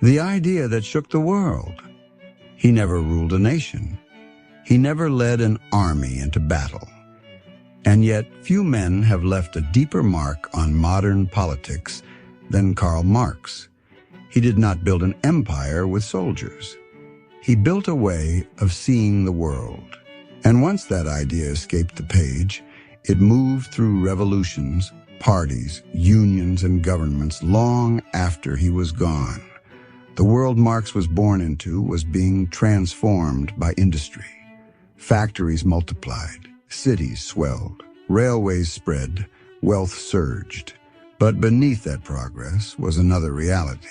The idea that shook the world. He never ruled a nation. He never led an army into battle. And yet, few men have left a deeper mark on modern politics than Karl Marx. He did not build an empire with soldiers. He built a way of seeing the world. And once that idea escaped the page, it moved through revolutions, parties, unions, and governments long after he was gone. The world Marx was born into was being transformed by industry. Factories multiplied, cities swelled, railways spread, wealth surged. But beneath that progress was another reality.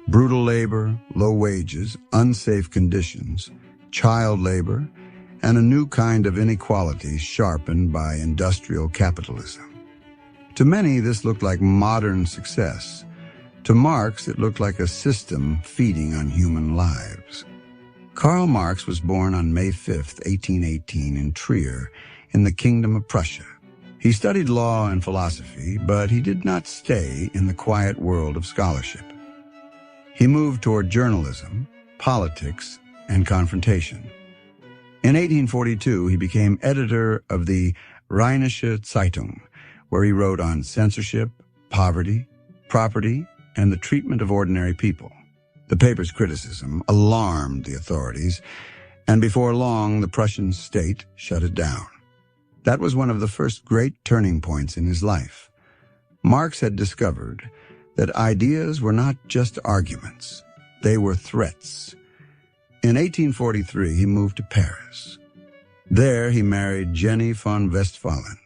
Brutal labor, low wages, unsafe conditions, child labor, and a new kind of inequality sharpened by industrial capitalism. To many, this looked like modern success. To Marx, it looked like a system feeding on human lives. Karl Marx was born on May 5, 1818, in Trier, in the Kingdom of Prussia. He studied law and philosophy, but he did not stay in the quiet world of scholarship. He moved toward journalism, politics, and confrontation. In 1842, he became editor of the Rheinische Zeitung, where he wrote on censorship, poverty, property, and the treatment of ordinary people. The paper's criticism alarmed the authorities, and before long, the Prussian state shut it down. That was one of the first great turning points in his life. Marx had discovered that ideas were not just arguments, they were threats. In 1843, he moved to Paris. There, he married Jenny von Westphalen,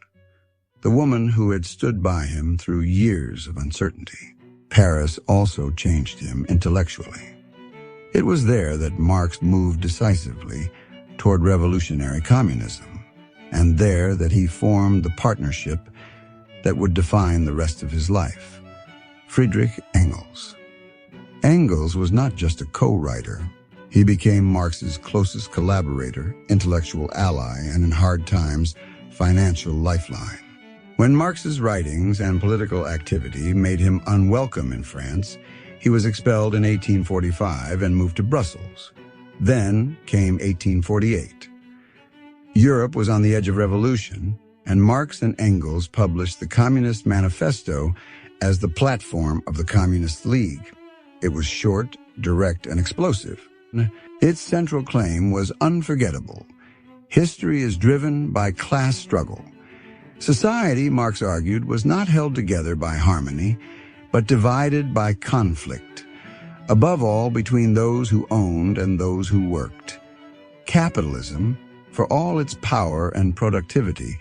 the woman who had stood by him through years of uncertainty. Paris also changed him intellectually. It was there that Marx moved decisively toward revolutionary communism, and there that he formed the partnership that would define the rest of his life. Friedrich Engels. Engels was not just a co-writer. He became Marx's closest collaborator, intellectual ally, and in hard times, financial lifeline. When Marx's writings and political activity made him unwelcome in France, he was expelled in 1845 and moved to Brussels. Then came 1848. Europe was on the edge of revolution, and Marx and Engels published the Communist Manifesto as the platform of the Communist League. It was short, direct, and explosive. Its central claim was unforgettable. History is driven by class struggle. Society, Marx argued, was not held together by harmony, but divided by conflict, above all between those who owned and those who worked. Capitalism, for all its power and productivity,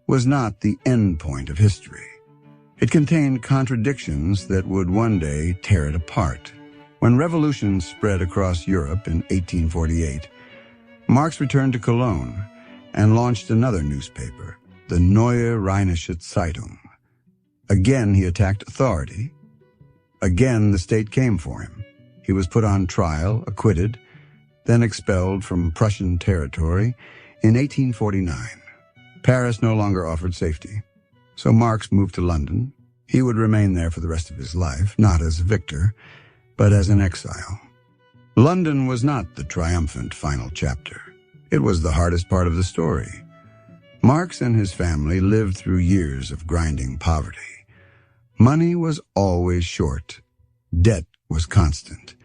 was not the end point of history. It contained contradictions that would one day tear it apart. When revolutions spread across Europe in 1848, Marx returned to Cologne and launched another newspaper, the Neue Rheinische Zeitung. Again, he attacked authority. Again, the state came for him. He was put on trial, acquitted, then expelled from Prussian territory in 1849. Paris no longer offered safety, so Marx moved to London. He would remain there for the rest of his life, not as a victor, but as an exile. London was not the triumphant final chapter. It was the hardest part of the story. Marx and his family lived through years of grinding poverty. Money was always short. Debt was constant.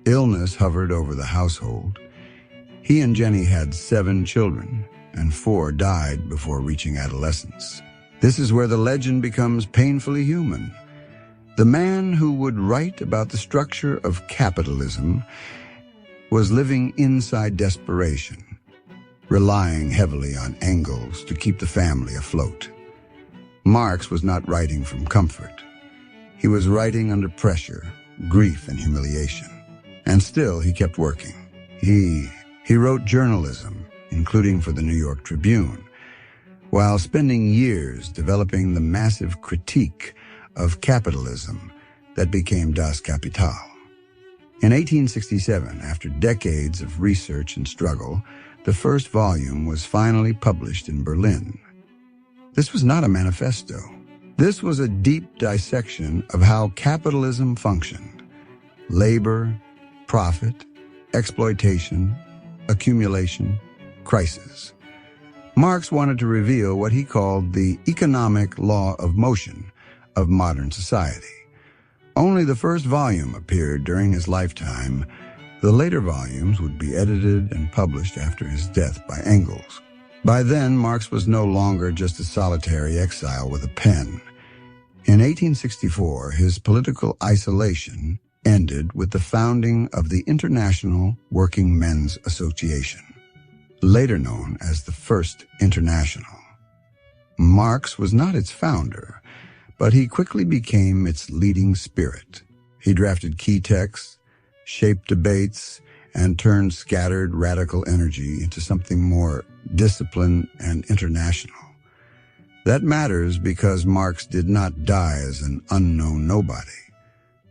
Illness hovered over the household. He and Jenny had 7 children, and 4 died before reaching adolescence. This is where the legend becomes painfully human. The man who would write about the structure of capitalism was living inside desperation, relying heavily on Engels to keep the family afloat. Marx was not writing from comfort. He was writing under pressure, grief, and humiliation. And still, he kept working. He wrote journalism, including for the New York Tribune, while spending years developing the massive critique of capitalism that became Das Kapital. In 1867, after decades of research and struggle, the first volume was finally published in Berlin. This was not a manifesto. This was a deep dissection of how capitalism functioned. labor, profit, exploitation, accumulation, crisis. Marx wanted to reveal what he called the economic law of motion of modern society. Only the first volume appeared during his lifetime. The later volumes would be edited and published after his death by Engels. By then, Marx was no longer just a solitary exile with a pen. In 1864, his political isolation ended with the founding of the International Working Men's Association, later known as the First International. Marx was not its founder, but he quickly became its leading spirit. He drafted key texts, shaped debates, and turned scattered radical energy into something more disciplined and international. That matters because Marx did not die as an unknown nobody.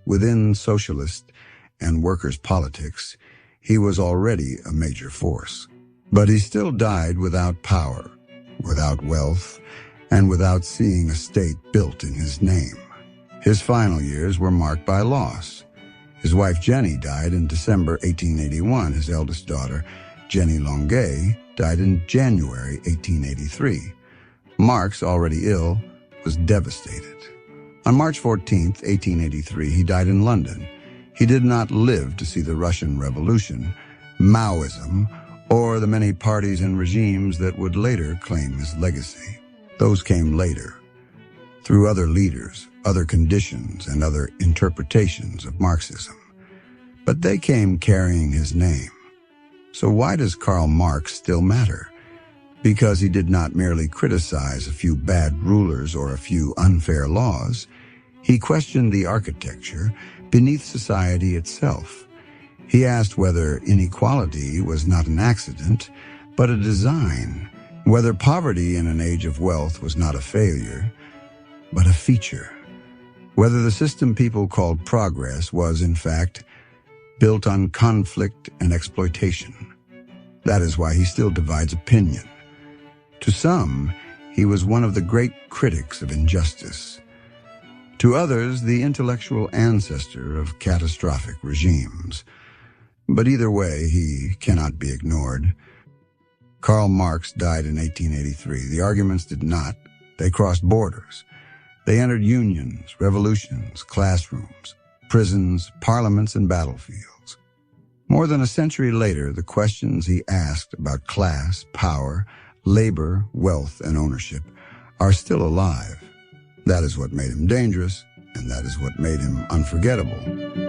Within socialist and workers' politics, he was already a major force. But he still died without power, without wealth, and without seeing a state built in his name. His final years were marked by loss. His wife Jenny died in December 1881. His eldest daughter, Jenny Longuet, died in January 1883. Marx, already ill, was devastated. On March 14, 1883, he died in London. He did not live to see the Russian Revolution, Maoism, or the many parties and regimes that would later claim his legacy. Those came later, through other leaders, other conditions, and other interpretations of Marxism. But they came carrying his name. So why does Karl Marx still matter? Because he did not merely criticize a few bad rulers or a few unfair laws. He questioned the architecture beneath society itself. He asked whether inequality was not an accident, but a design, whether poverty in an age of wealth was not a failure, but a feature, whether the system people called progress was, in fact, built on conflict and exploitation. That is why he still divides opinion. To some, he was one of the great critics of injustice. To others, the intellectual ancestor of catastrophic regimes. But either way, he cannot be ignored. Karl Marx died in 1883. The arguments did not. They crossed borders. They entered unions, revolutions, classrooms, prisons, parliaments, and battlefields. More than a century later, the questions he asked about class, power, labor, wealth, and ownership are still alive. That is what made him dangerous, and that is what made him unforgettable.